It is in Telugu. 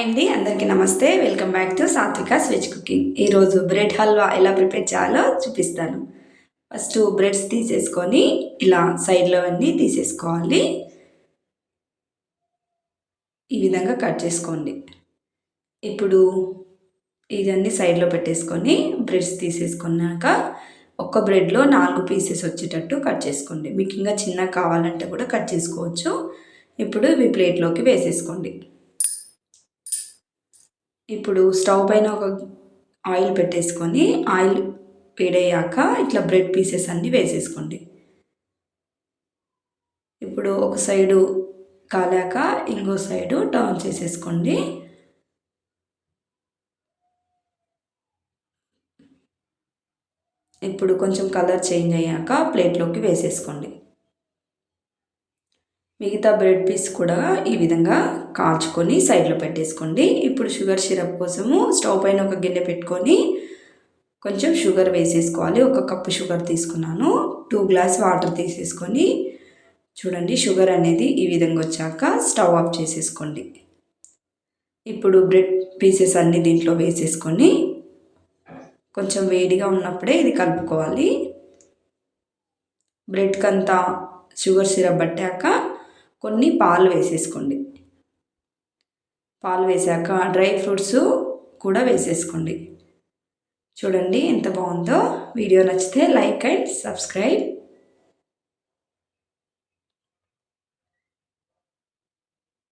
అండి, అందరికీ నమస్తే. Welcome back to Satvika's veg cooking. ఈరోజు బ్రెడ్ హల్వా ఎలా ప్రిపేర్ చేయాలో చూపిస్తాను. ఫస్ట్ బ్రెడ్స్ తీసేసుకొని ఇలా సైడ్లో అన్నీ తీసేసుకోవాలి. ఈ విధంగా కట్ చేసుకోండి. ఇప్పుడు ఇదన్నీ సైడ్లో పెట్టేసుకొని బ్రెడ్స్ తీసేసుకున్నాక ఒక్క బ్రెడ్లో 4 పీసెస్ వచ్చేటట్టు కట్ చేసుకోండి. మీకు ఇంకా చిన్నగా కావాలంటే కూడా కట్ చేసుకోవచ్చు. ఇప్పుడు ఇవి ప్లేట్లోకి వేసేసుకోండి. ఇప్పుడు స్టవ్ పైన ఒక ఆయిల్ పెట్టేసుకొని ఆయిల్ వేడయ్యాక ఇట్లా బ్రెడ్ పీసెస్ అన్నీ వేసేసుకోండి. ఇప్పుడు ఒక సైడు కాలాక ఇంకో సైడు టర్న్ చేసేసుకోండి. ఇప్పుడు కొంచెం కలర్ చేంజ్ అయ్యాక ప్లేట్లోకి వేసేసుకోండి. మిగతా బ్రెడ్ పీస్ కూడా ఈ విధంగా కాల్చుకొని సైడ్లో పెట్టేసుకోండి. ఇప్పుడు షుగర్ సిరప్ కోసము స్టవ్ పైన ఒక గిన్నె పెట్టుకొని కొంచెం షుగర్ వేసేసుకోవాలి. 1 కప్పు షుగర్ తీసుకున్నాను. 2 గ్లాస్ వాటర్ తీసేసుకొని చూడండి, షుగర్ అనేది ఈ విధంగా వచ్చాక స్టవ్ ఆఫ్ చేసేసుకోండి. ఇప్పుడు బ్రెడ్ పీసెస్ అన్నీ దీంట్లో వేసేసుకొని కొంచెం వేడిగా ఉన్నప్పుడే ఇది కలుపుకోవాలి. బ్రెడ్కి అంతా షుగర్ సిరప్ పట్టాక కొన్ని పాలు వేసేసుకోండి. పాలు వేసాక డ్రై ఫ్రూట్స్ కూడా వేసేసుకోండి. చూడండి ఎంత బాగుందో. వీడియో నచ్చితే లైక్ అండ్ సబ్స్క్రైబ్.